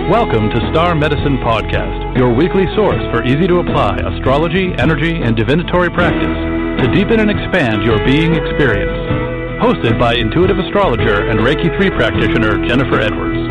Welcome to Star Medicine Podcast, your weekly source for easy-to-apply astrology, energy, and divinatory practice to deepen and expand your being experience. Hosted by intuitive astrologer and Reiki 3 practitioner Jennifer Edwards.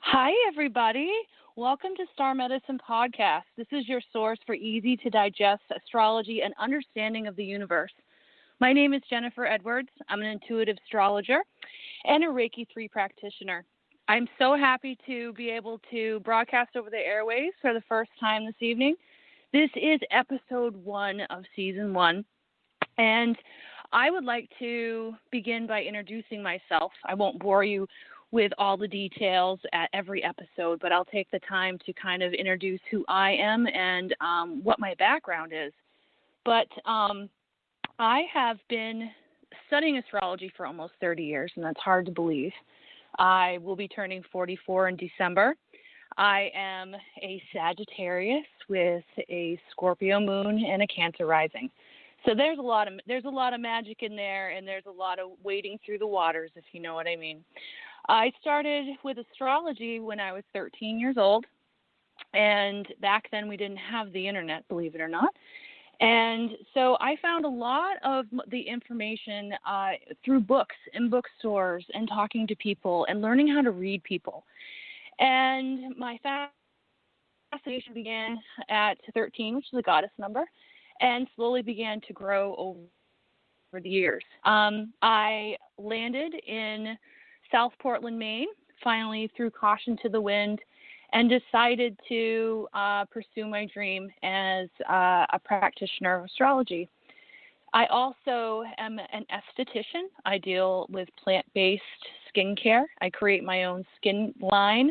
Hi, everybody. Welcome to Star Medicine Podcast. This is your source for easy-to-digest astrology and understanding of the universe. My name is Jennifer Edwards. I'm an intuitive astrologer and a Reiki 3 practitioner. I'm so happy to be able to broadcast over the airways for the first time this evening. This is episode 1 of season 1, and I would like to begin by introducing myself. I won't bore you with all the details at every episode, but I'll take the time to kind of introduce who I am and what my background is. But I have been studying astrology for almost 30 years, and that's hard to believe. I will be turning 44 in December. I am a Sagittarius with a Scorpio moon and a Cancer rising. So there's a lot of magic in there, and there's a lot of wading through the waters, if you know what I mean. I started with astrology when I was 13 years old, and back then we didn't have the internet, believe it or not. And so I found a lot of the information through books in bookstores and talking to people and learning how to read people. And my fascination began at 13, which is a goddess number, and slowly began to grow over the years. I landed in South Portland, Maine, finally threw caution to the wind and decided to pursue my dream as a practitioner of astrology. I also am an esthetician. I deal with plant-based skincare. I create my own skin line.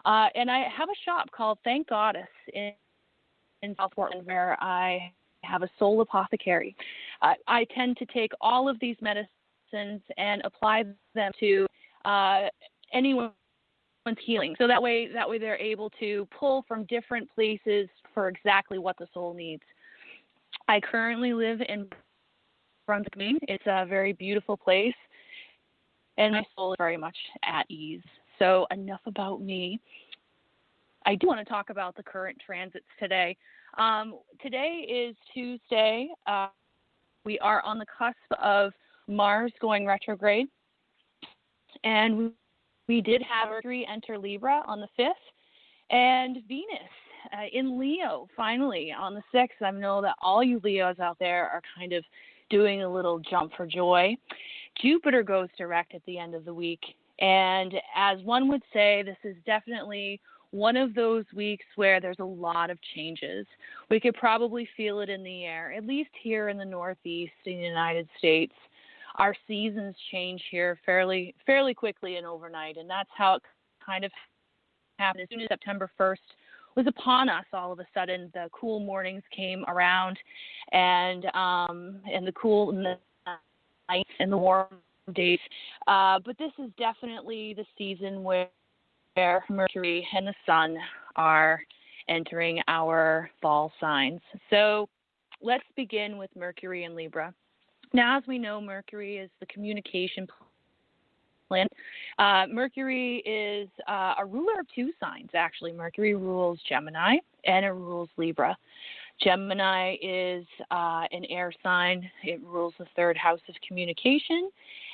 And I have a shop called Thank Goddess in South Portland where I have a soul apothecary. I tend to take all of these medicines and apply them to anyone's healing. So that way they're able to pull from different places for exactly what the soul needs. I currently live in Brunswick, Maine. It's a very beautiful place, and my soul is very much at ease. So enough about me. I do want to talk about the current transits today. Today is Tuesday. We are on the cusp of Mars going retrograde. And we did have Mercury enter Libra on the 5th, and Venus in Leo finally on the 6th. I know that all you Leos out there are kind of doing a little jump for joy. Jupiter goes direct at the end of the week, and as one would say, this is definitely one of those weeks where there's a lot of changes. We could probably feel it in the air, at least here in the Northeast in the United States. Our seasons change here fairly quickly and overnight, and that's how it kind of happened. As soon as September 1st was upon us, all of a sudden the cool mornings came around, and the cool nights and the warm days. But this is definitely the season where Mercury and the Sun are entering our fall signs. So let's begin with Mercury and Libra. Now, as we know, Mercury is the communication planet. Mercury is a ruler of 2 signs, actually. Mercury rules Gemini, and it rules Libra. Gemini is an air sign. It rules the 3rd house of communication.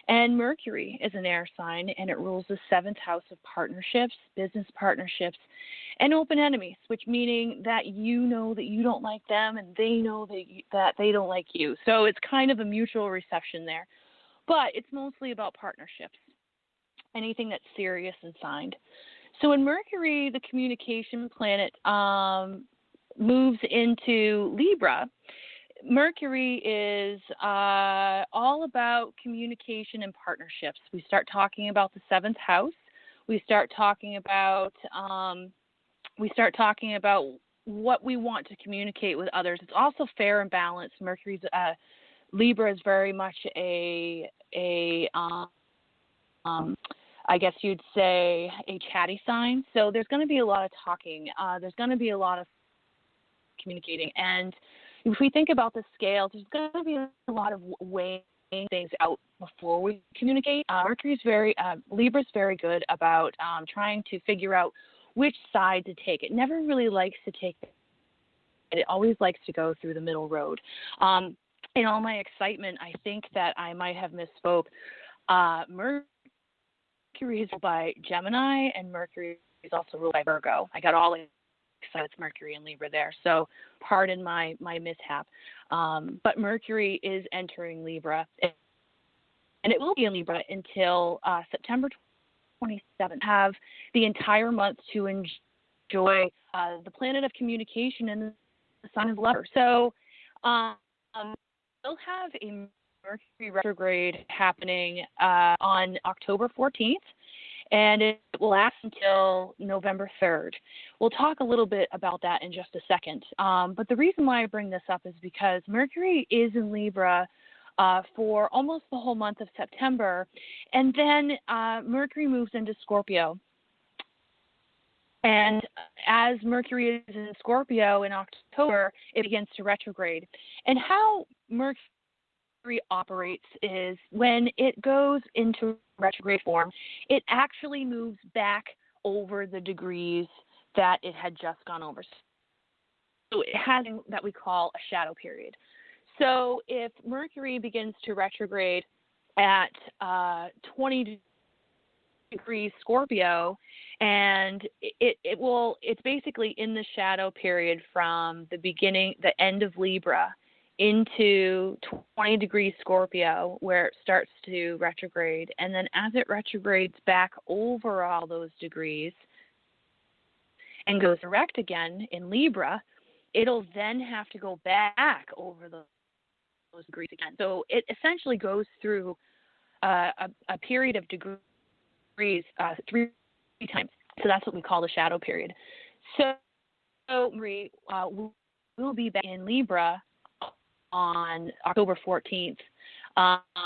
And Mercury is an air sign, and it rules the 7th house of partnerships, business partnerships, and open enemies, which meaning that you know that you don't like them and they know that they don't like you. So it's kind of a mutual reception there. But it's mostly about partnerships, anything that's serious and signed. So when Mercury, the communication planet, moves into Libra, Mercury is all about communication and partnerships. We start talking about the 7th house. We start talking about what we want to communicate with others. It's also fair and balanced. Libra is very much I guess you'd say a chatty sign. So there's going to be a lot of talking. There's going to be a lot of communicating. And if we think about the scales, there's going to be a lot of weighing things out before we communicate. Libra's very good about trying to figure out which side to take. It never really likes to take it. It always likes to go through the middle road. In all my excitement, I think that I might have misspoke. Mercury is ruled by Gemini, and Mercury is also ruled by Virgo. I got all excited with Mercury and Libra there, so pardon my mishap. But Mercury is entering Libra, and it will be in Libra until September 27th. Have the entire month to enjoy the planet of communication and the sign of Lover. So we'll have a Mercury retrograde happening on October 14th, and it will last until November 3rd. We'll talk a little bit about that in just a second. But the reason why I bring this up is because Mercury is in Libra for almost the whole month of September, and then Mercury moves into Scorpio. And as Mercury is in Scorpio in October, it begins to retrograde. And how Mercury operates is when it goes into retrograde form, it actually moves back over the degrees that it had just gone over. So it has that we call a shadow period. So if Mercury begins to retrograde at 20 degrees Scorpio, and it's basically in the shadow period from the end of Libra into 20 degrees Scorpio, where it starts to retrograde. And then as it retrogrades back over all those degrees and goes direct again in Libra, it'll then have to go back over those degrees again. So it essentially goes through a period of degrees three times. So that's what we call the shadow period. So Marie, we'll be back in Libra on October 14th.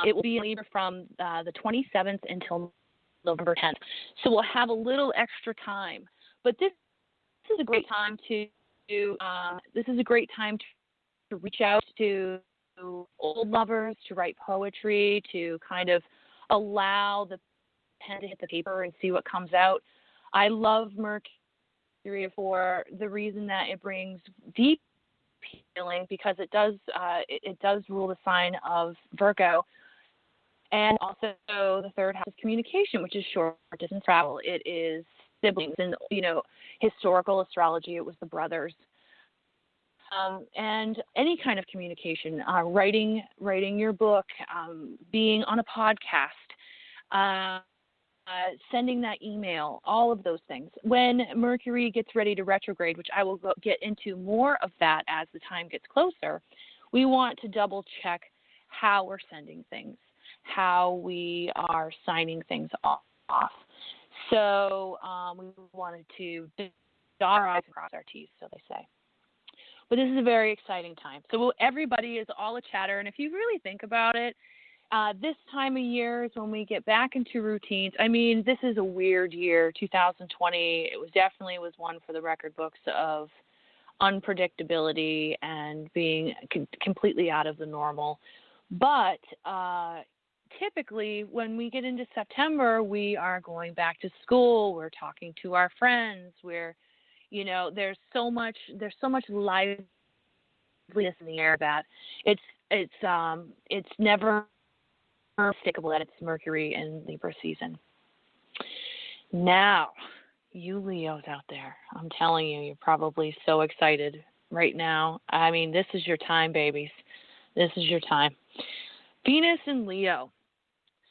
It will be in Libra from the 27th until November 10th. So we'll have a little extra time. But this is a great time to reach out to old lovers, to write poetry, to kind of allow the pen to hit the paper and see what comes out. I love Mercury for the reason that it brings deep healing, because it does rule the sign of Virgo, and also the third house of communication, which is short distance travel. It is siblings, and historical astrology, it was the brothers, and any kind of communication, writing your book, being on a podcast, sending that email, all of those things. When Mercury gets ready to retrograde, which I will get into more of that as the time gets closer, we want to double check how we're sending things, how we are signing things off. So we wanted to dot our I's and cross our T's, so they say. But this is a very exciting time. So everybody is all a chatter, and if you really think about it, this time of year is when we get back into routines. I mean, this is a weird year, 2020. It definitely was one for the record books of unpredictability and being completely out of the normal. But typically, when we get into September, we are going back to school. We're talking to our friends. There's so much liveliness in the air that it's never unmistakable that it's Mercury in Libra season. Now, you Leos out there, I'm telling you, you're probably so excited right now. I mean, this is your time, babies. This is your time. Venus in Leo.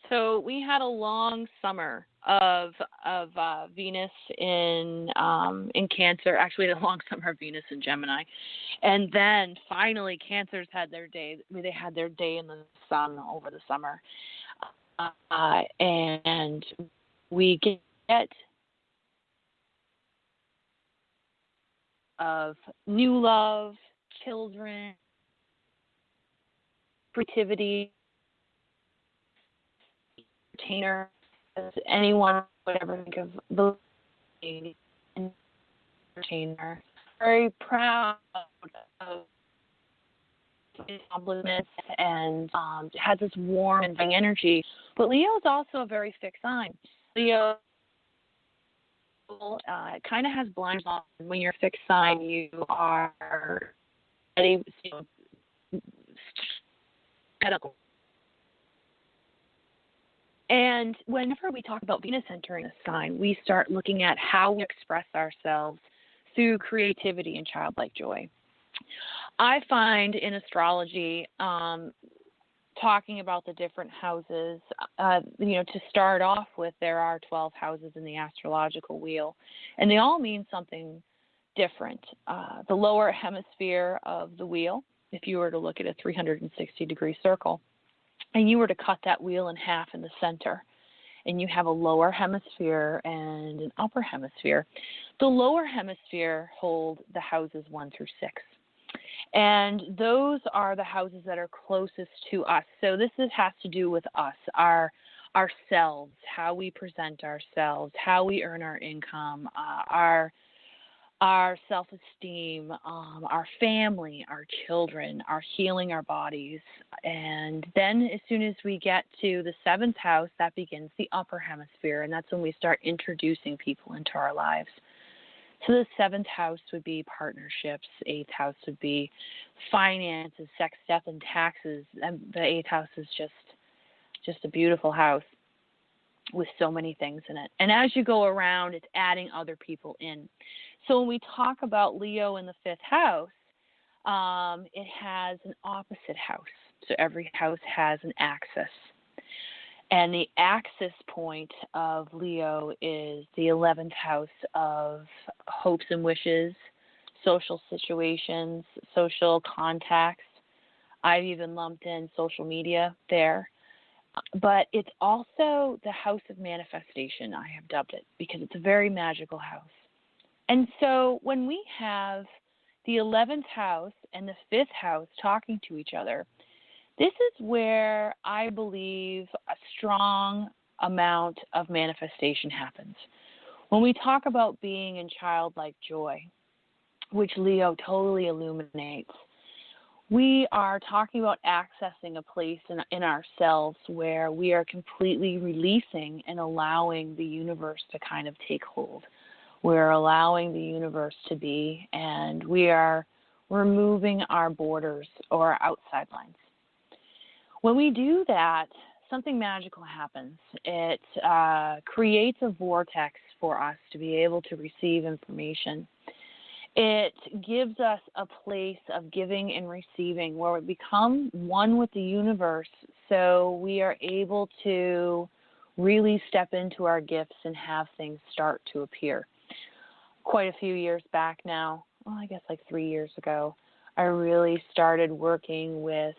So we had a long summer of Venus in Cancer. Actually, a long summer of Venus in Gemini, and then finally Cancers had their day. They had their day in the sun over the summer, and we get of new love, children, creativity, entertainer. Anyone would ever think of the entertainer, very proud of his accomplishments and has this warm and big energy. But Leo is also a very fixed sign. Leo kind of has blinders on. When you're a fixed sign, you are ready, and whenever we talk about Venus entering a sign, we start looking at how we express ourselves through creativity and childlike joy. I find in astrology, talking about the different houses, to start off with, there are 12 houses in the astrological wheel, and they all mean something different. The lower hemisphere of the wheel, if you were to look at a 360-degree circle, and you were to cut that wheel in half in the center, and you have a lower hemisphere and an upper hemisphere, the lower hemisphere hold the houses 1 through 6. And those are the houses that are closest to us. So this has to do with us, ourselves, how we present ourselves, how we earn our income, our self-esteem, our family, our children, our healing our bodies. And then as soon as we get to the 7th house, that begins the upper hemisphere, and that's when we start introducing people into our lives. So the 7th house would be partnerships, 8th house would be finances, sex, death, and taxes. And the 8th house is just a beautiful house with so many things in it. And as you go around, it's adding other people in. So when we talk about Leo in the 5th house, it has an opposite house. So every house has an axis. And the axis point of Leo is the 11th house of hopes and wishes, social situations, social contacts. I've even lumped in social media there. But it's also the house of manifestation, I have dubbed it, because it's a very magical house. And so when we have the 11th house and the 5th house talking to each other, this is where I believe a strong amount of manifestation happens. When we talk about being in childlike joy, which Leo totally illuminates, we are talking about accessing a place in ourselves where we are completely releasing and allowing the universe to kind of take hold. We're allowing the universe to be, and we are removing our borders or our outside lines. When we do that, something magical happens. It creates a vortex for us to be able to receive information. It gives us a place of giving and receiving where we become one with the universe, so we are able to really step into our gifts and have things start to appear. Quite a few years back now, I guess like 3 years ago, I really started working with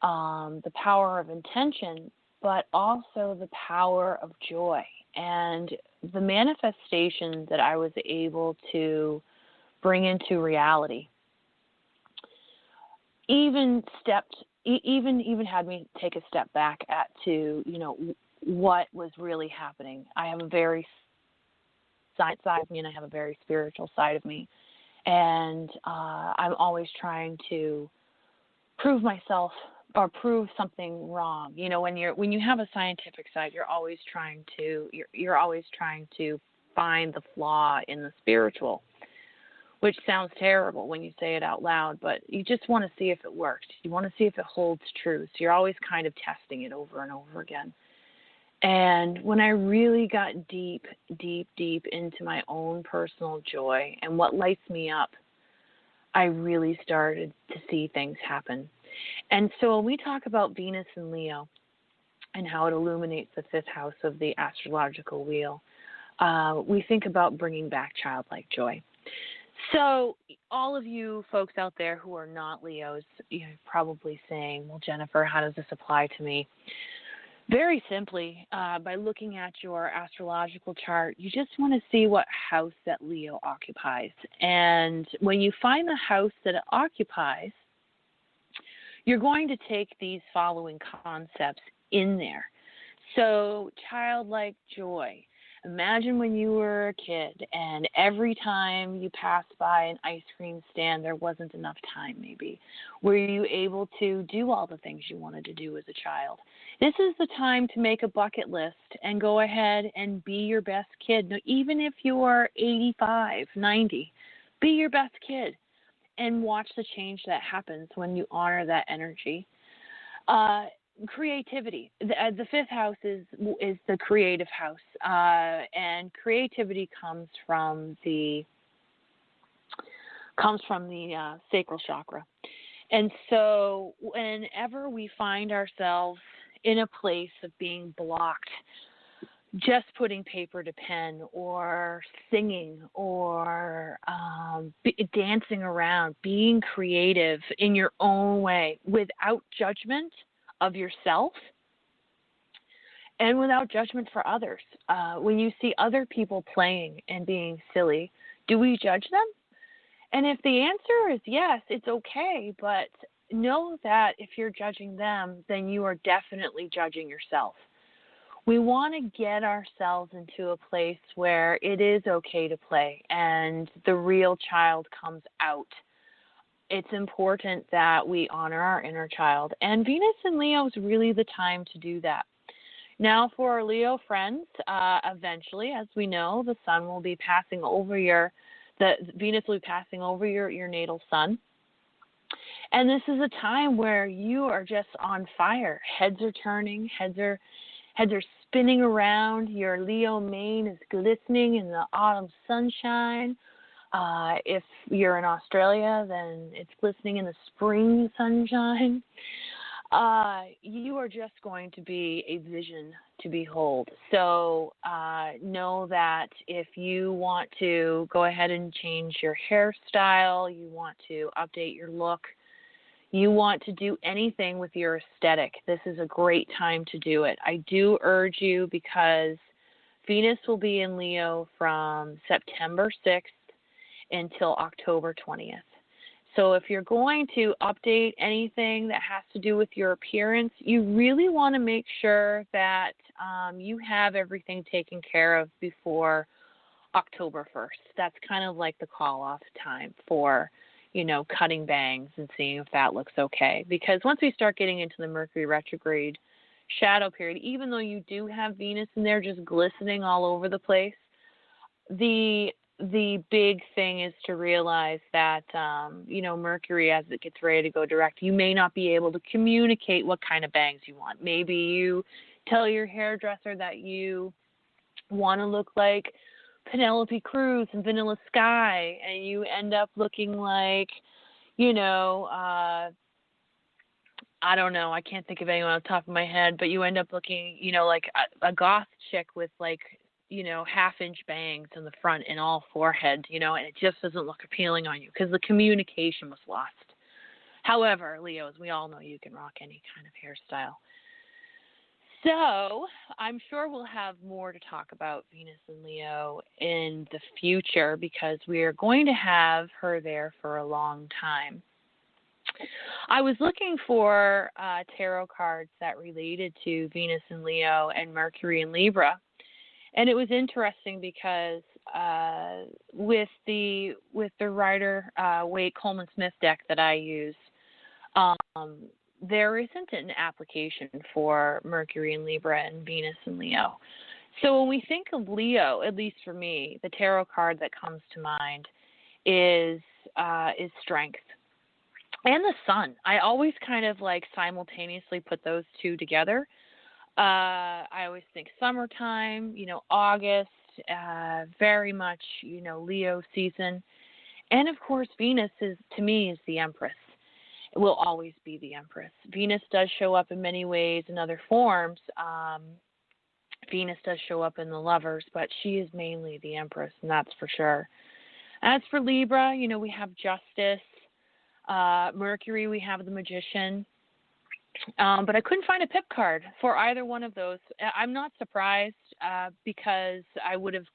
the power of intention, but also the power of joy. And the manifestation that I was able to bring into reality even had me take a step back to what was really happening. I have a very science side of me, and I have a very spiritual side of me, and I'm always trying to prove myself or prove something wrong. When you have a scientific side, you're always trying to find the flaw in the spiritual, which sounds terrible when you say it out loud, but you just want to see if it works. You want to see if it holds true. So you're always kind of testing it over and over again. And when I really got deep, deep, deep into my own personal joy and what lights me up, I really started to see things happen. And so when we talk about Venus and Leo and how it illuminates the 5th house of the astrological wheel, we think about bringing back childlike joy. So all of you folks out there who are not Leos, you're probably saying, well, Jennifer, how does this apply to me? Very simply, by looking at your astrological chart, you just want to see what house that Leo occupies. And when you find the house that it occupies, you're going to take these following concepts in there. So childlike joy, Imagine when you were a kid and every time you passed by an ice cream stand, there wasn't enough time maybe. Were you able to do all the things you wanted to do as a child? This is the time to make a bucket list and go ahead and be your best kid. Now, even if you are 85, 90, be your best kid and watch the change that happens when you honor that energy. Creativity. The fifth house is the creative house, and creativity comes from the sacral chakra. And so, whenever we find ourselves in a place of being blocked, just putting paper to pen, or singing, or dancing around, being creative in your own way, without judgment of yourself and without judgment for others. When you see other people playing and being silly, do we judge them? And if the answer is yes, it's okay, but know that if you're judging them, then you are definitely judging yourself. We want to get ourselves into a place where it is okay to play and the real child comes out. It's important that we honor our inner child. And Venus in Leo is really the time to do that. Now, for our Leo friends, eventually, as we know, the sun will be passing over Venus will be passing over your natal sun. And this is a time where you are just on fire. Heads are turning, heads are spinning around. Your Leo mane is glistening in the autumn sunshine. If you're in Australia, then it's glistening in the spring sunshine. You are just going to be a vision to behold. So know that if you want to go ahead and change your hairstyle, you want to update your look, you want to do anything with your aesthetic, this is a great time to do it. I do urge you, because Venus will be in Leo from September 6th until October 20th. So if you're going to update anything that has to do with your appearance, you really want to make sure that you have everything taken care of before October 1st. That's kind of like the call-off time for, cutting bangs and seeing if that looks okay. Because once we start getting into the Mercury retrograde shadow period, even though you do have Venus in there just glistening all over the place, the big thing is to realize that, Mercury, as it gets ready to go direct, you may not be able to communicate what kind of bangs you want. Maybe you tell your hairdresser that you want to look like Penelope Cruz and Vanilla Sky, and you end up looking like, I don't know, I can't think of anyone on the top of my head, but you end up looking, like a goth chick with half-inch bangs in the front and all forehead, and it just doesn't look appealing on you because the communication was lost. However, Leos, we all know you can rock any kind of hairstyle. So I'm sure we'll have more to talk about Venus and Leo in the future, because we are going to have her there for a long time. I was looking for tarot cards that related to Venus and Leo and Mercury and Libra. And it was interesting because with the Rider Waite Coleman Smith deck that I use, there isn't an application for Mercury and Libra and Venus and Leo. So when we think of Leo, at least for me, the tarot card that comes to mind is strength. And the sun. I always kind of simultaneously put those two together. I always think summertime, August, very much, Leo season. And of course, Venus to me, is the Empress. It will always be the Empress. Venus does show up in many ways in other forms. Venus does show up in the Lovers, but she is mainly the Empress, and that's for sure. As for Libra, we have Justice. Mercury, we have the Magician. But I couldn't find a pip card for either one of those. I'm not surprised because I would have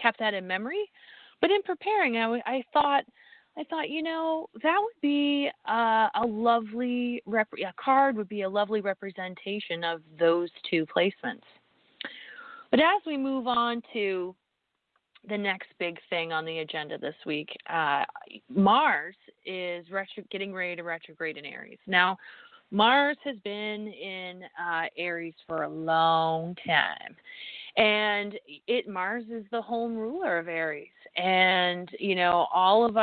kept that in memory. But in preparing, I thought, that would be a lovely a card would be a lovely representation of those two placements. But as we move on to the next big thing on the agenda this week, Mars is getting ready to retrograde in Aries. Now, Mars has been in Aries for a long time. And Mars is the home ruler of Aries. And, all of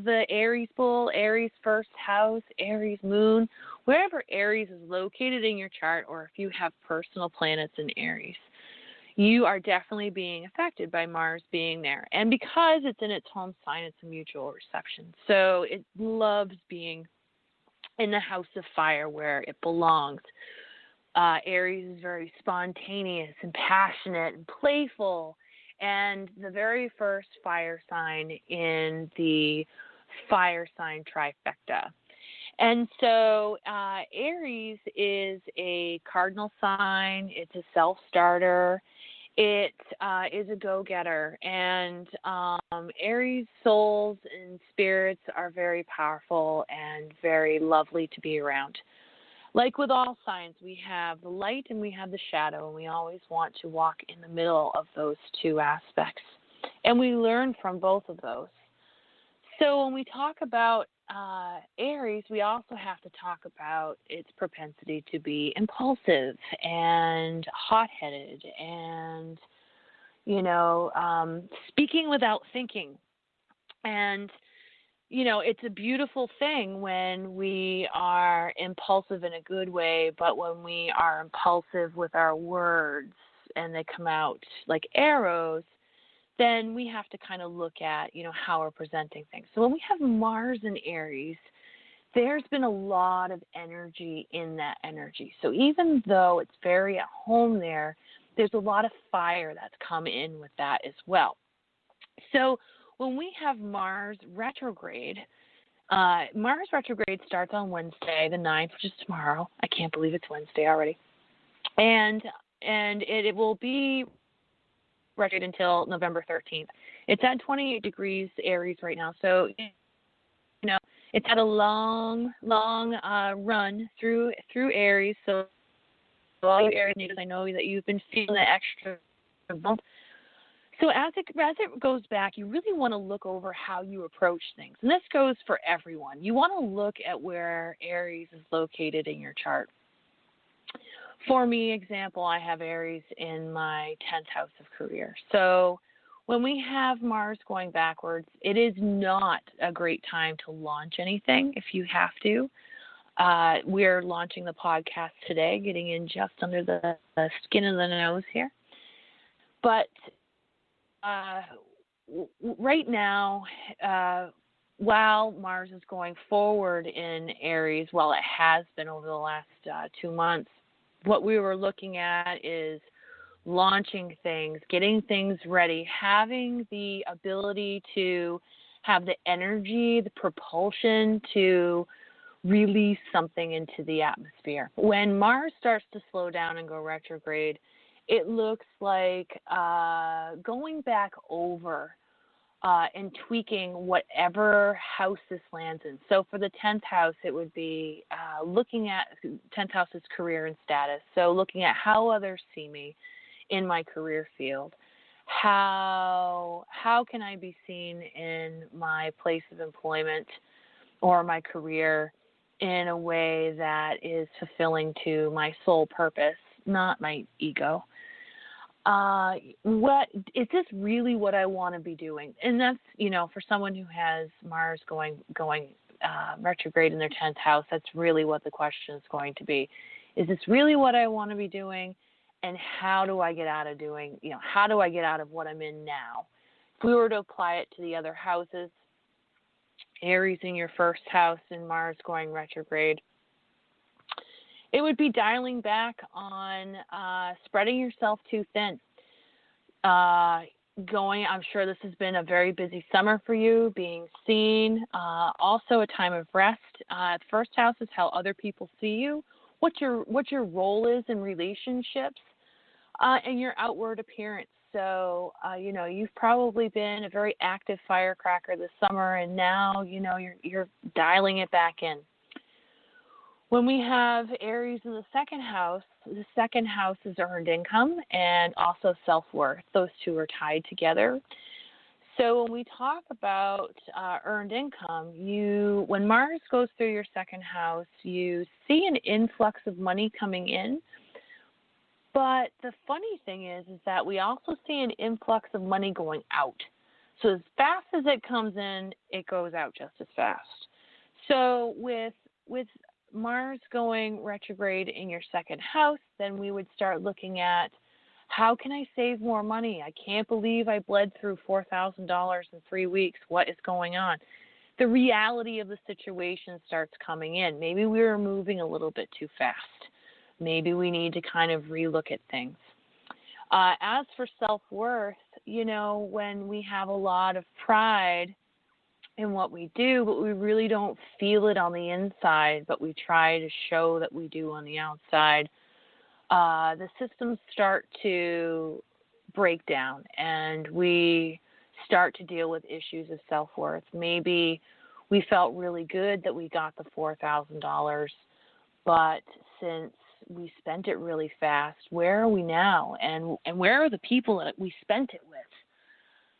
the Aries bull, Aries first house, Aries moon, wherever Aries is located in your chart, or if you have personal planets in Aries, you are definitely being affected by Mars being there. And because it's in its home sign, it's a mutual reception. So it loves being in the house of fire where it belongs. Aries is very spontaneous and passionate and playful, and the very first fire sign in the fire sign trifecta. And so Aries is a cardinal sign. It's a self-starter. It is a go-getter. And Aries souls and spirits are very powerful and very lovely to be around. Like with all signs, we have the light and we have the shadow, and we always want to walk in the middle of those two aspects. And we learn from both of those. So when we talk about Aries, we also have to talk about its propensity to be impulsive and hot-headed and, speaking without thinking. And, it's a beautiful thing when we are impulsive in a good way, but when we are impulsive with our words and they come out like arrows, then we have to kind of look at, how we're presenting things. So when we have Mars in Aries, there's been a lot of energy in that energy. So even though it's very at home there, there's a lot of fire that's come in with that as well. So when we have Mars retrograde starts on Wednesday, the 9th, which is tomorrow. I can't believe it's Wednesday already. And it will be retrograde until November 13th. It's at 28 degrees Aries right now. So, it's had a long run through Aries. So all you Aries natives, I know that you've been feeling that extra bump. So as it goes back, you really want to look over how you approach things. And this goes for everyone. You want to look at where Aries is located in your chart. For me, example, I have Aries in my 10th house of career. So when we have Mars going backwards, it is not a great time to launch anything if you have to. We're launching the podcast today, getting in just under the skin of the nose here. But right now, while Mars is going forward in Aries, while it has been over the last 2 months, what we were looking at is launching things, getting things ready, having the ability to have the energy, the propulsion to release something into the atmosphere. When Mars starts to slow down and go retrograde, it looks like going back over and tweaking whatever house this lands in. So for the 10th house, it would be looking at 10th house's career and status. So looking at how others see me in my career field. How can I be seen in my place of employment or my career in a way that is fulfilling to my soul purpose, not my ego? What is this really what I want to be doing? And that's, for someone who has Mars going retrograde in their 10th house, that's really what the question is going to be. Is this really what I want to be doing? And how do I get out of how do I get out of what I'm in now? If we were to apply it to the other houses, Aries in your first house and Mars going retrograde, it would be dialing back on spreading yourself too thin. I'm sure this has been a very busy summer for you, being seen. Also a time of rest. The first house is how other people see you, what your role is in relationships, and your outward appearance. So, you've probably been a very active firecracker this summer, and now, you're dialing it back in. When we have Aries in the second house is earned income and also self-worth. Those two are tied together. So when we talk about earned income, when Mars goes through your second house, you see an influx of money coming in. But the funny thing is that we also see an influx of money going out. So as fast as it comes in, it goes out just as fast. So with Mars going retrograde in your second house, then we would start looking at, how can I save more money? I can't believe I bled through $4,000 in 3 weeks. What is going on? The reality of the situation starts coming in. Maybe we were moving a little bit too fast. Maybe we need to kind of relook at things. As for self-worth, when we have a lot of pride in what we do, but we really don't feel it on the inside, but we try to show that we do on the outside, the systems start to break down and we start to deal with issues of self-worth. Maybe we felt really good that we got the $4,000, but since we spent it really fast, where are we now? And where are the people that we spent it with?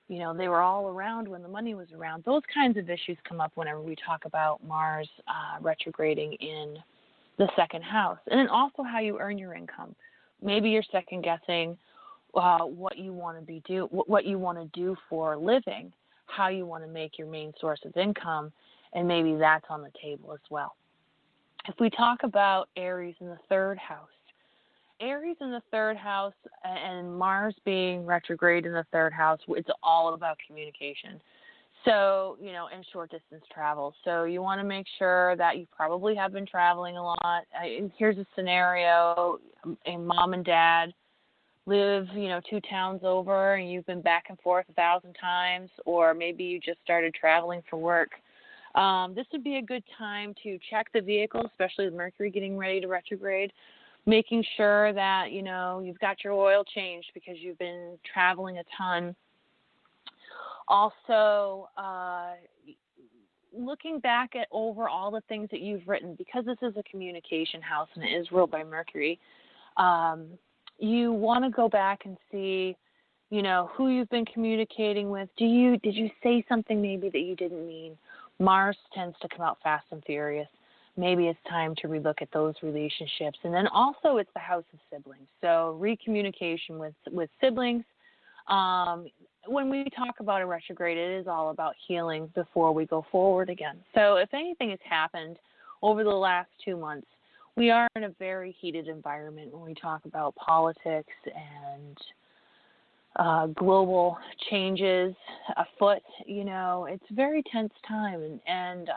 They were all around when the money was around. Those kinds of issues come up whenever we talk about Mars retrograding in the second house. And then also how you earn your income. Maybe you're second guessing what you want to do for a living, how you want to make your main source of income, and maybe that's on the table as well. If we talk about Aries in the third house, and Mars being retrograde in the third house, it's all about communication. So, and short distance travel. So you want to make sure that you probably have been traveling a lot. Here's a scenario. A mom and dad live, 2 towns over and you've been back and forth 1,000 times, or maybe you just started traveling for work. This would be a good time to check the vehicle, especially with Mercury getting ready to retrograde, making sure that, you've got your oil changed because you've been traveling a ton. Also, looking back at over all the things that you've written, because this is a communication house and it is ruled by Mercury, you want to go back and see, who you've been communicating with. Did you say something maybe that you didn't mean? Mars tends to come out fast and furious. Maybe it's time to relook at those relationships. And then also it's the house of siblings. So recommunication with siblings. When we talk about a retrograde, it is all about healing before we go forward again. So if anything has happened over the last 2 months, we are in a very heated environment when we talk about politics and global changes afoot. It's a very tense time, and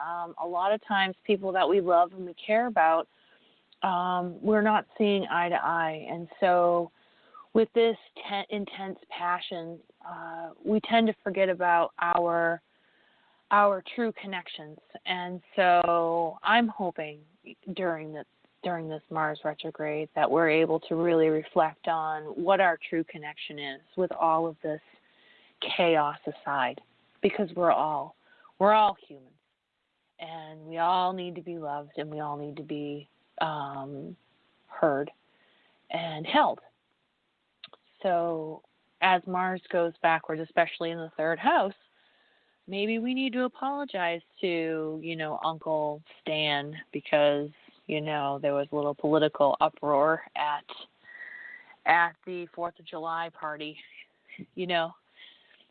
a lot of times people that we love and we care about, we're not seeing eye to eye. And so with this intense passion, we tend to forget about our true connections. And so I'm hoping during this Mars retrograde that we're able to really reflect on what our true connection is with all of this chaos aside, because we're all humans, and we all need to be loved, and we all need to be heard and held. So as Mars goes backwards, especially in the third house, maybe we need to apologize to, Uncle Stan, because there was a little political uproar at the 4th of July party.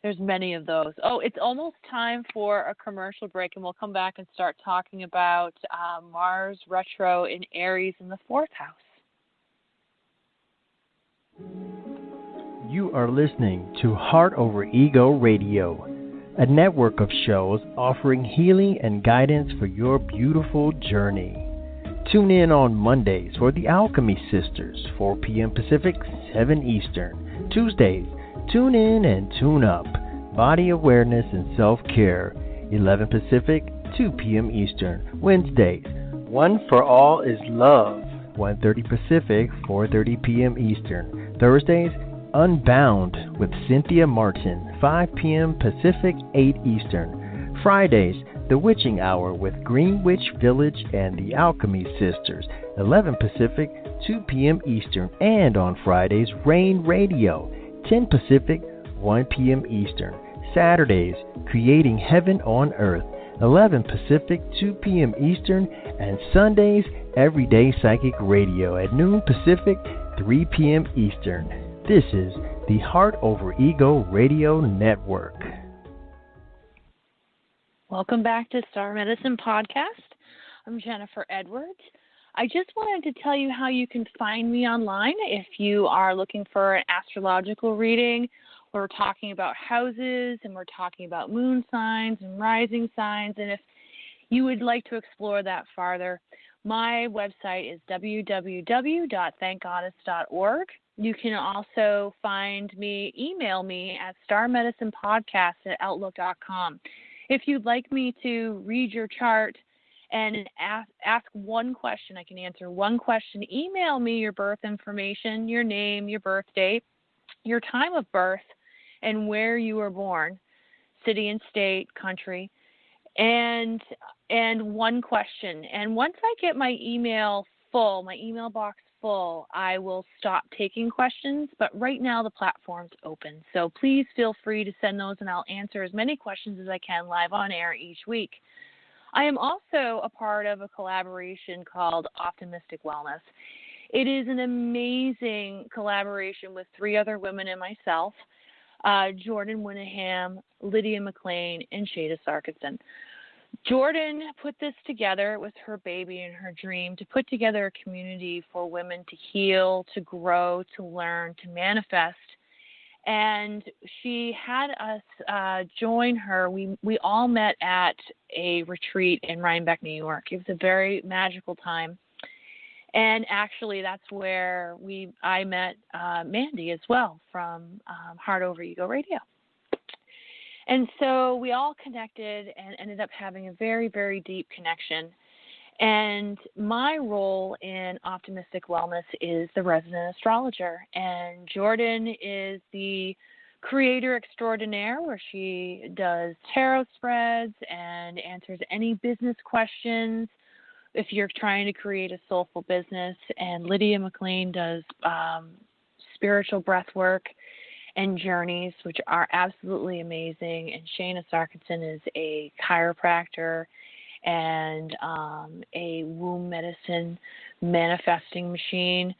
There's many of those. Oh, it's almost time for a commercial break, and we'll come back and start talking about Mars retro in Aries in the 4th house. You are listening to Heart Over Ego Radio, a network of shows offering healing and guidance for your beautiful journey. Tune in on Mondays for the Alchemy Sisters, 4 p.m. Pacific, 7 Eastern. Tuesdays, tune in and tune up. Body Awareness and Self-Care, 11 Pacific, 2 p.m. Eastern. Wednesdays, One for All is Love, 1:30 Pacific, 4:30 p.m. Eastern. Thursdays, Unbound with Cynthia Martin, 5 p.m. Pacific, 8 Eastern. Fridays, The Witching Hour with Green Witch Village and the Alchemy Sisters, 11 Pacific, 2 p.m. Eastern, and on Fridays, Rain Radio, 10 Pacific, 1 p.m. Eastern. Saturdays, Creating Heaven on Earth, 11 Pacific, 2 p.m. Eastern, and Sundays, Everyday Psychic Radio at noon Pacific, 3 p.m. Eastern. This is the Heart Over Ego Radio Network. Welcome back to Star Medicine Podcast. I'm Jennifer Edwards. I just wanted to tell you how you can find me online if you are looking for an astrological reading. We're talking about houses, and we're talking about moon signs and rising signs, and if you would like to explore that farther, my website is www.thankgoddess.org. You can also email me at starmedicinepodcast@outlook.com. If you'd like me to read your chart and ask one question, I can answer one question. Email me your birth information, your name, your birth date, your time of birth, and where you were born, city and state, country, and one question. And once I get my email box full, I will stop taking questions. But right now the platform's open, so please feel free to send those, and I'll answer as many questions as I can live on air each week. I am also a part of a collaboration called Optimistic Wellness. It is an amazing collaboration with 3 other women and myself. Jordan Winningham, Lydia McLean, and Shada Sarkinson. Jordan put this together with her baby and her dream to put together a community for women to heal, to grow, to learn, to manifest. And she had us join her. We all met at a retreat in Rhinebeck, New York. It was a very magical time. And actually, that's where I met Mandy as well from Heart Over Ego Radio. And so we all connected and ended up having a very, very deep connection. And my role in Optimistic Wellness is the resident astrologer. And Jordan is the creator extraordinaire, where she does tarot spreads and answers any business questions if you're trying to create a soulful business. And Lydia McLean does spiritual breath work and journeys, which are absolutely amazing. And Shana Sarkinson is a chiropractor and a womb medicine manifesting machine.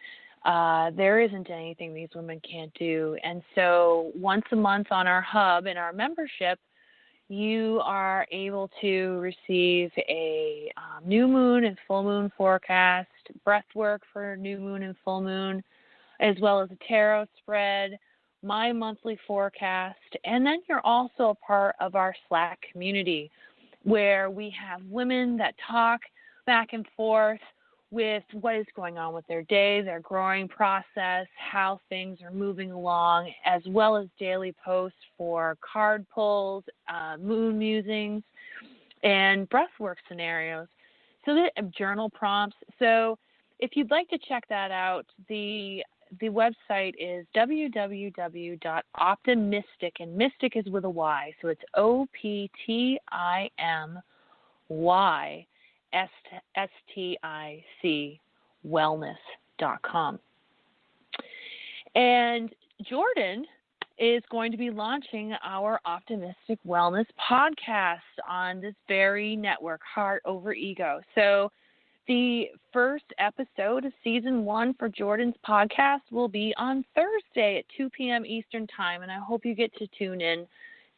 There isn't anything these women can't do. And so once a month on our hub in our membership, you are able to receive a new moon and full moon forecast, breath work for new moon and full moon, as well as a tarot spread, my monthly forecast, and then you're also a part of our Slack community, where we have women that talk back and forth with what is going on with their day, their growing process, how things are moving along, as well as daily posts for card pulls, moon musings, and breathwork scenarios. So that journal prompts. So if you'd like to check that out, the website is www.optimistic, and mystic is with a Y, so it's OPTIMYSTIC wellness.com. And Jordan is going to be launching our Optimistic Wellness podcast on this very network, Heart Over Ego. So the first episode of Season 1 for Jordan's podcast will be on Thursday at 2 p.m. Eastern Time, and I hope you get to tune in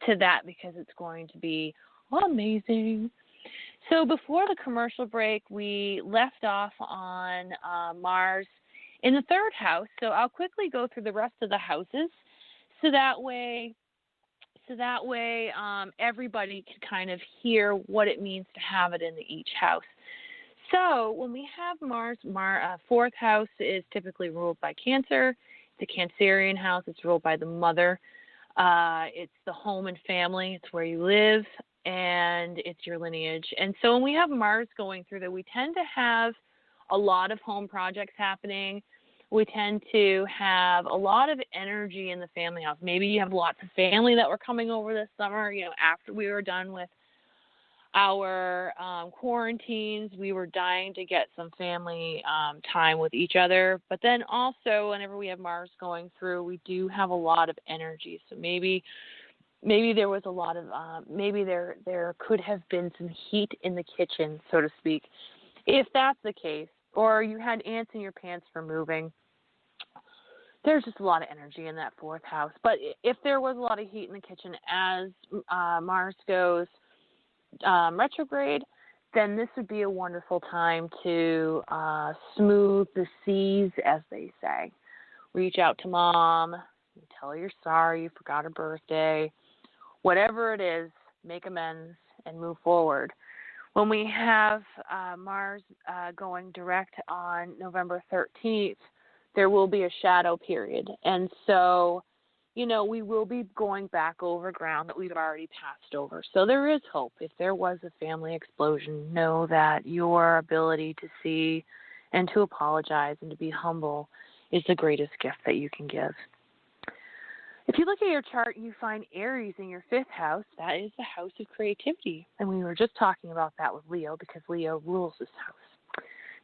to that because it's going to be amazing. So before the commercial break, we left off on Mars in the 3rd house. So I'll quickly go through the rest of the houses so that way everybody can kind of hear what it means to have it in each house. So when we have Mars, 4th house is typically ruled by Cancer. It's a Cancerian house. It's ruled by the mother. It's the home and family. It's where you live, and it's your lineage. And so when we have Mars going through that, we tend to have a lot of home projects happening. We tend to have a lot of energy in the family house. Maybe you have lots of family that were coming over this summer, after we were done with our quarantines, we were dying to get some family time with each other. But then also, whenever we have Mars going through, we do have a lot of energy. So maybe there was a lot of, maybe there could have been some heat in the kitchen, so to speak. If that's the case, or you had ants in your pants for moving, there's just a lot of energy in that fourth house. But if there was a lot of heat in the kitchen as Mars goes retrograde, then this would be a wonderful time to smooth the seas, as they say. Reach out to mom, tell her you're sorry, you forgot her birthday. Whatever it is, make amends and move forward. When we have Mars going direct on November 13th, there will be a shadow period. And so, we will be going back over ground that we've already passed over. So there is hope. If there was a family explosion, know that your ability to see and to apologize and to be humble is the greatest gift that you can give. If you look at your chart, you find Aries in your fifth house. That is the house of creativity. And we were just talking about that with Leo because Leo rules this house.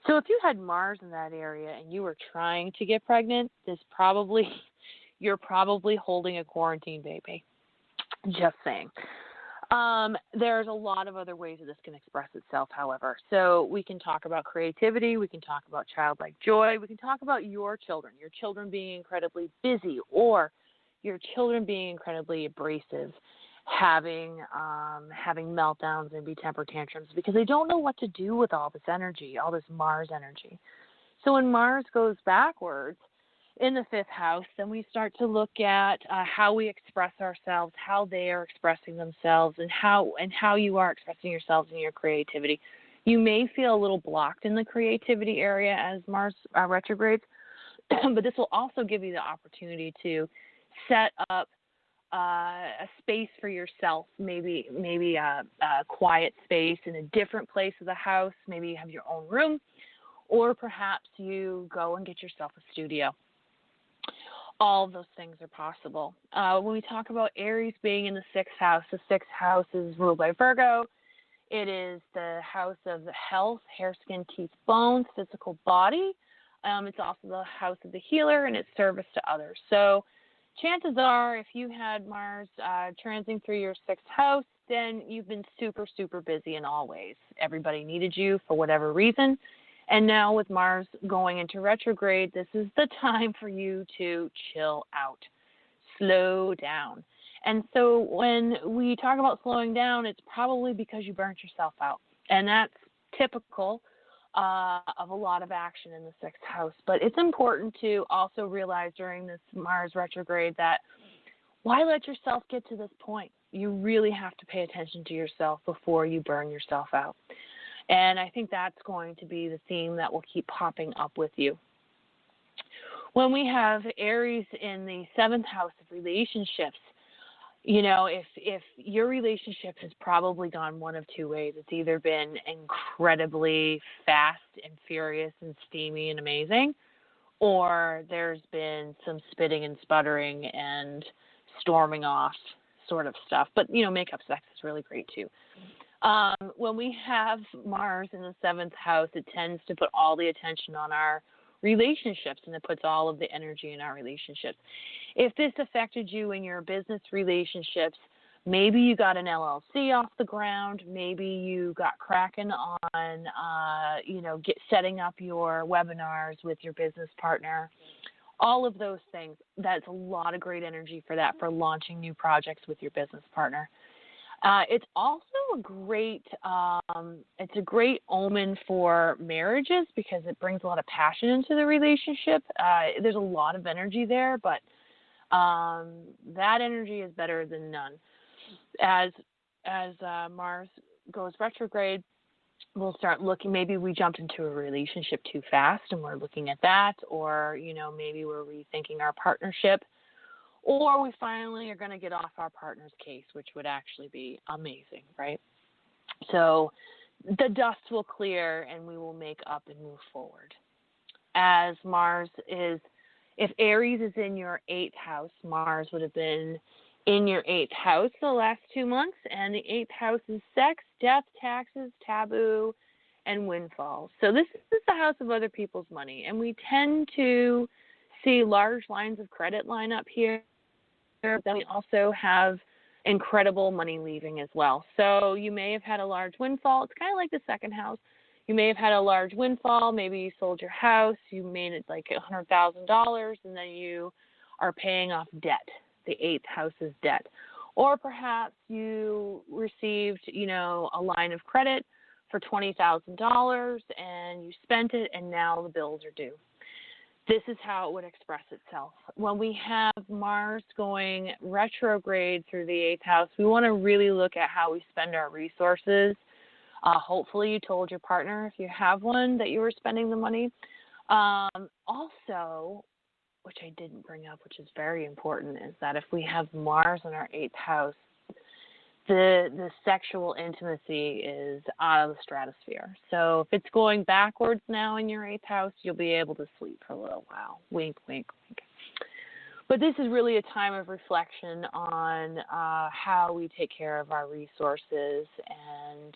So if you had Mars in that area and you were trying to get pregnant, you're probably holding a quarantine baby. Just saying. There's a lot of other ways that this can express itself, however. So we can talk about creativity. We can talk about childlike joy. We can talk about your children being incredibly busy, or your children being incredibly abrasive, having meltdowns, maybe temper tantrums, because they don't know what to do with all this energy, all this Mars energy. So when Mars goes backwards in the fifth house, then we start to look at how we express ourselves, how they are expressing themselves, and how you are expressing yourselves in your creativity. You may feel a little blocked in the creativity area as Mars retrogrades, but this will also give you the opportunity to set up a space for yourself, maybe a quiet space in a different place of the house. Maybe you have your own room, or perhaps you go and get yourself a studio. All of those things are possible. When we talk about Aries being in the sixth house is ruled by Virgo. It is the house of health, hair, skin, teeth, bones, physical body. It's also the house of the healer, and it's service to others. So chances are, if you had Mars transiting through your sixth house, then you've been super, super busy in all ways. Everybody needed you for whatever reason. And now with Mars going into retrograde, this is the time for you to chill out, slow down. And so when we talk about slowing down, it's probably because you burnt yourself out. And that's typical of a lot of action in the sixth house. But it's important to also realize during this Mars retrograde that why let yourself get to this point? You really have to pay attention to yourself before you burn yourself out. And I think that's going to be the theme that will keep popping up with you. When we have Aries in the seventh house of relationships, if your relationship has probably gone one of two ways. It's either been incredibly fast and furious and steamy and amazing, or there's been some spitting and sputtering and storming off sort of stuff. But, makeup sex is really great too. When we have Mars in the seventh house, it tends to put all the attention on our relationships, and it puts all of the energy in our relationships. If this affected you in your business relationships, maybe you got an LLC off the ground, maybe you got cracking on, setting up your webinars with your business partner, all of those things. That's a lot of great energy for that, for launching new projects with your business partner. It's also a great omen for marriages because it brings a lot of passion into the relationship. There's a lot of energy there, but that energy is better than none. As Mars goes retrograde, we'll start looking. Maybe we jumped into a relationship too fast, and we're looking at that, or maybe we're rethinking our partnership. Or we finally are going to get off our partner's case, which would actually be amazing, right? So the dust will clear and we will make up and move forward. As Mars is, if Aries is in your eighth house, Mars would have been in your 8th house the last 2 months, and the 8th house is sex, death, taxes, taboo, and windfalls. So this is the house of other people's money, and we tend to see large lines of credit line up here. Then we also have incredible money leaving as well. So you may have had a large windfall. It's kind of like the 2nd house. You may have had a large windfall. Maybe you sold your house. You made it like $100,000, and then you are paying off debt. The 8th house is debt. Or perhaps you received, a line of credit for $20,000 and you spent it, and now the bills are due. This is how it would express itself. When we have Mars going retrograde through the 8th house, we want to really look at how we spend our resources. Hopefully you told your partner, if you have one, that you were spending the money. Also, which I didn't bring up, which is very important, is that if we have Mars in our 8th house, the sexual intimacy is out of the stratosphere. So if it's going backwards now in your 8th house, you'll be able to sleep for a little while. Wink, wink, wink. But this is really a time of reflection on how we take care of our resources. And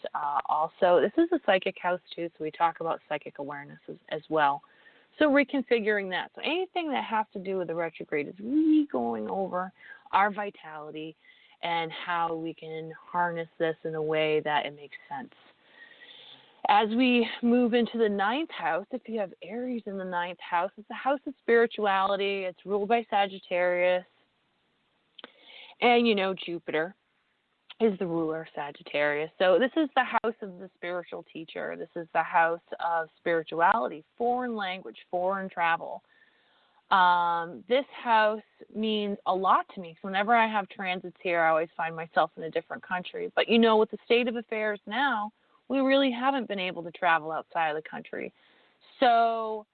also, this is a psychic house too, so we talk about psychic awareness as well. So reconfiguring that. So anything that has to do with the retrograde is really going over our vitality and how we can harness this in a way that it makes sense. As we move into the 9th house, if you have Aries in the 9th house, it's a house of spirituality. It's ruled by Sagittarius. And, Jupiter is the ruler of Sagittarius. So this is the house of the spiritual teacher. This is the house of spirituality, foreign language, foreign travel. This house means a lot to me. So whenever I have transits here, I always find myself in a different country. But, with the state of affairs now, we really haven't been able to travel outside of the country. So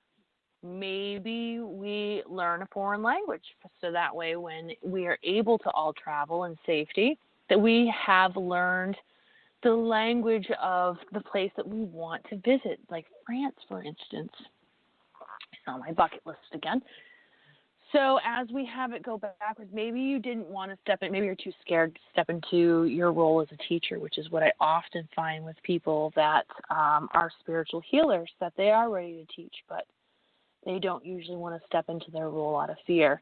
maybe we learn a foreign language. So that way when we are able to all travel in safety, that we have learned the language of the place that we want to visit, like France, for instance. It's on my bucket list again. So as we have it go backwards, maybe you didn't want to step in, maybe you're too scared to step into your role as a teacher, which is what I often find with people that are spiritual healers, that they are ready to teach, but they don't usually want to step into their role out of fear.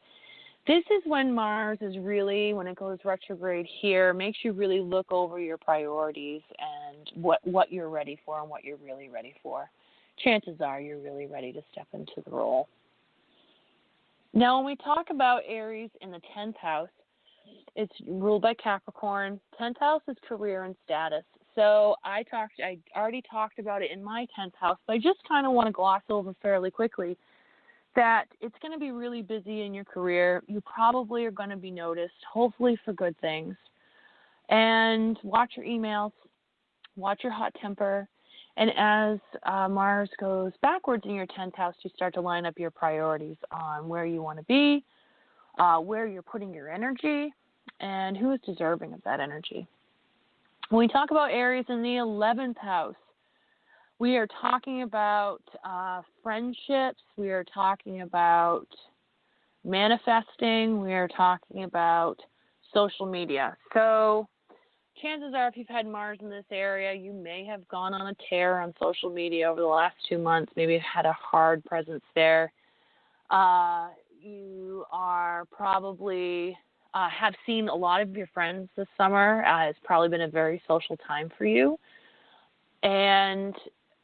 This is when Mars is really, when it goes retrograde here, makes you really look over your priorities and what you're ready for and what you're really ready for. Chances are you're really ready to step into the role. Now, when we talk about Aries in the 10th house, it's ruled by Capricorn. 10th house is career and status. So I already talked about it in my 10th house, but I just kind of want to gloss over fairly quickly that it's going to be really busy in your career. You probably are going to be noticed, hopefully for good things. And watch your emails, watch your hot temper. And as Mars goes backwards in your 10th house, you start to line up your priorities on where you want to be, where you're putting your energy, and who is deserving of that energy. When we talk about Aries in the 11th house, we are talking about friendships. We are talking about manifesting. We are talking about social media. So chances are if you've had Mars in this area, you may have gone on a tear on social media over the last 2 months. Maybe you've had a hard presence there. You are probably have seen a lot of your friends this summer. It's probably been a very social time for you. And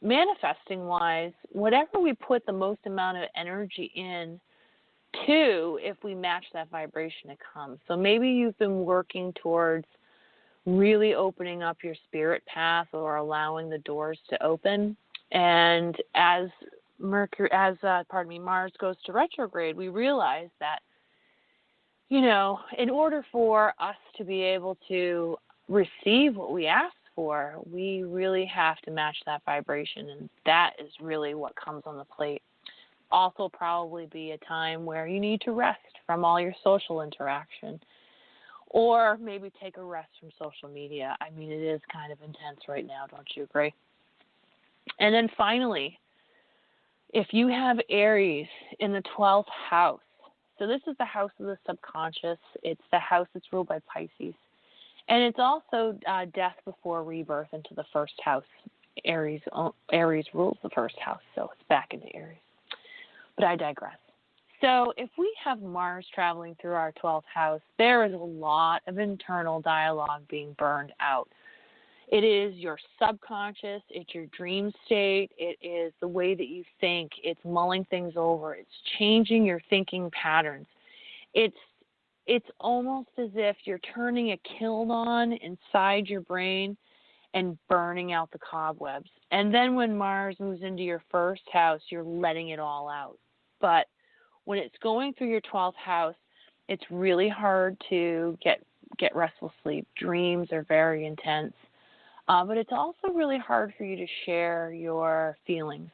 manifesting-wise, whatever we put the most amount of energy in to, if we match that vibration, it comes. So maybe you've been working towards really opening up your spirit path or allowing the doors to open. And as Mars goes to retrograde, we realize that, in order for us to be able to receive what we ask for, we really have to match that vibration, and that is really what comes on the plate. Also probably be a time where you need to rest from all your social interaction, or maybe take a rest from social media. I mean, it is kind of intense right now, don't you agree? And then finally, if you have Aries in the 12th house, So this is the house of the subconscious. It's the house that's ruled by Pisces. And it's also death before rebirth into the first house. Aries rules the first house, so it's back into Aries. But I digress. So if we have Mars traveling through our 12th house, there is a lot of internal dialogue being burned out. It is your subconscious, it's your dream state, it is the way that you think, it's mulling things over, it's changing your thinking patterns. It's almost as if you're turning a kiln on inside your brain and burning out the cobwebs. And then when Mars moves into your first house, you're letting it all out. But when it's going through your 12th house, it's really hard to get restful sleep. Dreams are very intense. But it's also really hard for you to share your feelings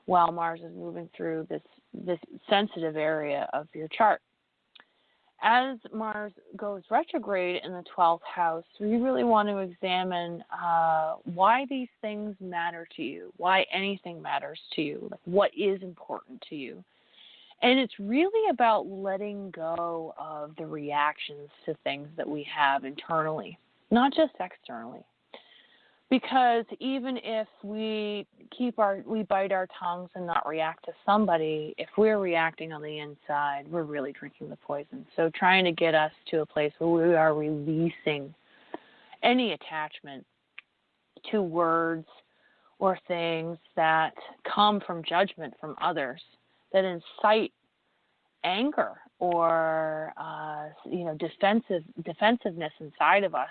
while Mars is moving through this sensitive area of your chart. As Mars goes retrograde in the 12th house, we really want to examine why these things matter to you, why anything matters to you, like what is important to you. And it's really about letting go of the reactions to things that we have internally, not just externally. Because even if we bite our tongues and not react to somebody, if we're reacting on the inside, we're really drinking the poison. So trying to get us to a place where we are releasing any attachment to words or things that come from judgment from others that incite anger or defensiveness inside of us.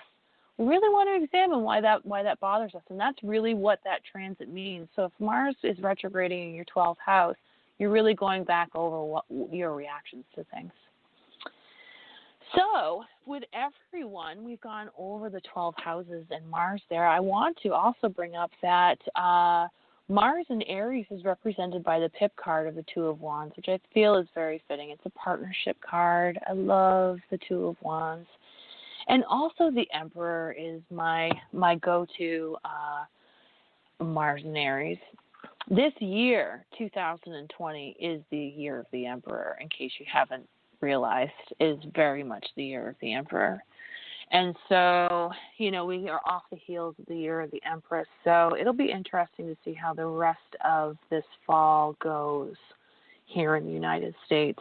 We really want to examine why that bothers us, and that's really what that transit means. So if Mars is retrograding in your 12th house, you're really going back over your reactions to things. So with everyone, we've gone over the 12 houses and Mars there. I want to also bring up that Mars in Aries is represented by the pip card of the Two of Wands, which I feel is very fitting. It's a partnership card. I love the Two of Wands. And also the Emperor is my go-to Mars in Aries. This year, 2020, is the year of the Emperor, in case you haven't realized, is very much the year of the Emperor. And so, we are off the heels of the year of the Empress. So it'll be interesting to see how the rest of this fall goes here in the United States.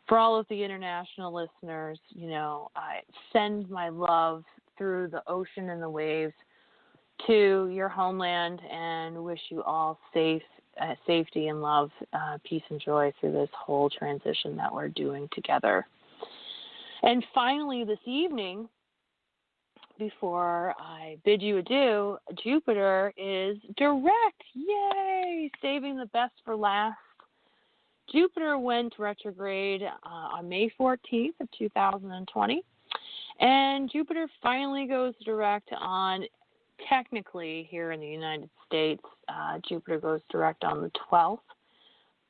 For all of the international listeners, I send my love through the ocean and the waves to your homeland and wish you all safety and love, peace and joy through this whole transition that we're doing together. And finally, this evening, before I bid you adieu, Jupiter is direct. Yay! Saving the best for last. Jupiter went retrograde on May 14th of 2020, and Jupiter finally goes direct on, technically here in the United States, Jupiter goes direct on the 12th,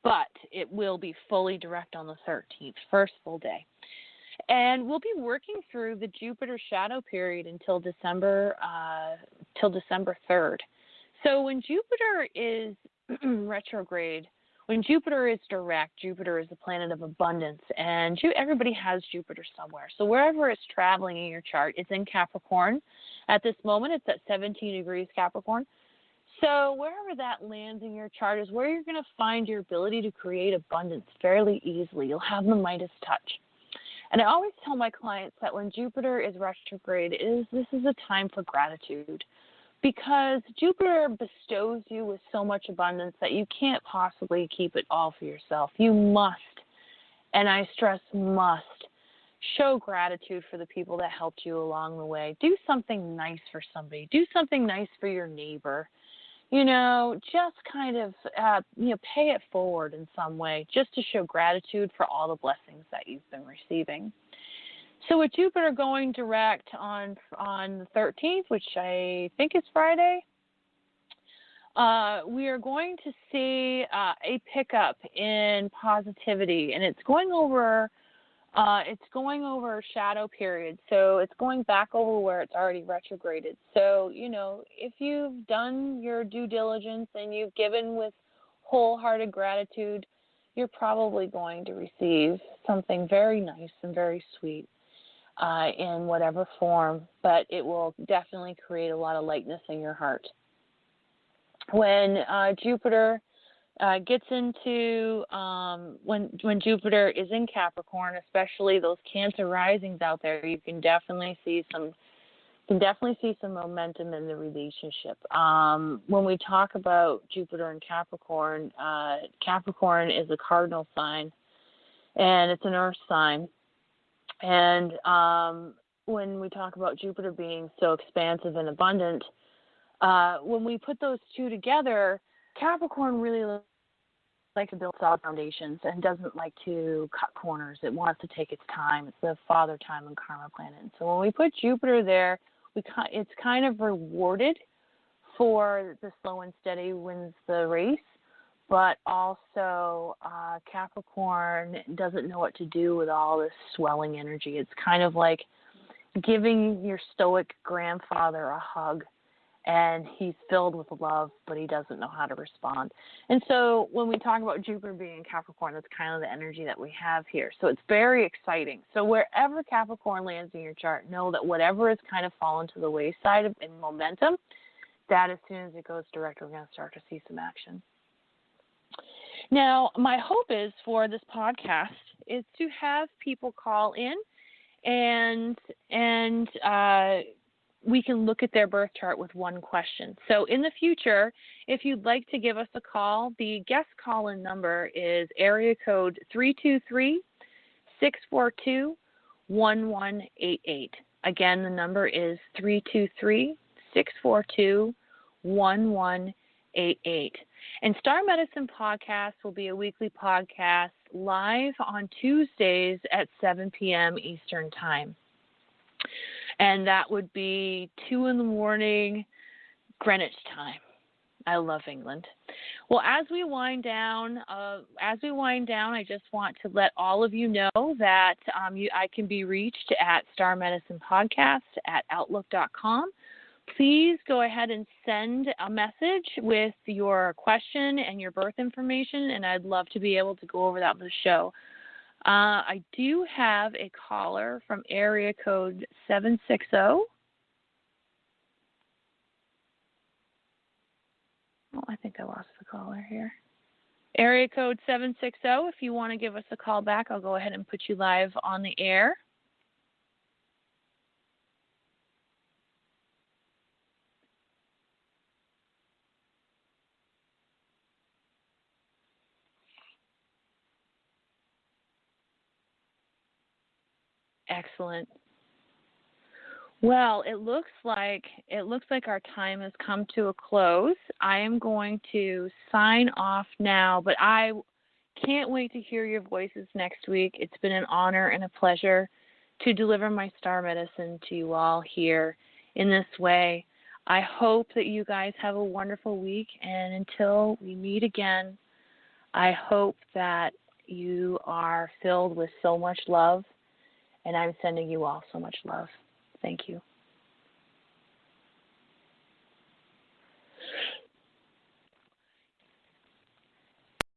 but it will be fully direct on the 13th, first full day. And we'll be working through the Jupiter shadow period until December 3rd. So when Jupiter is retrograde, when Jupiter is direct, Jupiter is the planet of abundance, and everybody has Jupiter somewhere. So wherever it's traveling in your chart, it's in Capricorn. At this moment, it's at 17 degrees Capricorn. So wherever that lands in your chart is where you're going to find your ability to create abundance fairly easily. You'll have the Midas touch. And I always tell my clients that when Jupiter is retrograde, this is a time for gratitude. Because Jupiter bestows you with so much abundance that you can't possibly keep it all for yourself. You must, and I stress must, show gratitude for the people that helped you along the way. Do something nice for somebody. Do something nice for your neighbor. Just kind of, pay it forward in some way, just to show gratitude for all the blessings that you've been receiving. So with Jupiter going direct on the 13th, which I think is Friday, we are going to see a pickup in positivity, and it's going over shadow period. So it's going back over where it's already retrograded. So if you've done your due diligence and you've given with wholehearted gratitude, you're probably going to receive something very nice and very sweet in whatever form, but it will definitely create a lot of lightness in your heart. When Jupiter gets into when Jupiter is in Capricorn, especially those Cancer risings out there, you can definitely see some momentum in the relationship. When we talk about Jupiter and Capricorn, Capricorn is a cardinal sign, and it's an earth sign. And when we talk about Jupiter being so expansive and abundant, when we put those two together, Capricorn really likes to build solid foundations and doesn't like to cut corners. It wants to take its time. It's the father time and karma planet. And so when we put Jupiter there, it's kind of rewarded for the slow and steady wins the race, but also Capricorn doesn't know what to do with all this swelling energy. It's kind of like giving your stoic grandfather a hug, and he's filled with love, but he doesn't know how to respond. And so when we talk about Jupiter being in Capricorn, that's kind of the energy that we have here. So it's very exciting. So wherever Capricorn lands in your chart, know that whatever has kind of fallen to the wayside in momentum, that as soon as it goes direct, we're going to start to see some action. Now, my hope is for this podcast is to have people call in and we can look at their birth chart with one question. So in the future, if you'd like to give us a call, the guest call-in number is area code 323-642-1188. Again, the number is 323-642-1188. And Star Medicine Podcast will be a weekly podcast live on Tuesdays at 7 p.m. Eastern Time. And that would be 2 a.m. Greenwich time. I love England. Well, as we wind down, I just want to let all of you know that I can be reached at starmedicinepodcast@outlook.com. Please go ahead and send a message with your question and your birth information, and I'd love to be able to go over that with the show. I do have a caller from area code 760. Oh, I think I lost the caller here. Area code 760, if you want to give us a call back, I'll go ahead and put you live on the air. Excellent. Well, it looks like our time has come to a close. I am going to sign off now, but I can't wait to hear your voices next week. It's been an honor and a pleasure to deliver my star medicine to you all here in this way. I hope that you guys have a wonderful week, and until we meet again, I hope that you are filled with so much love. And I'm sending you all so much love. Thank you.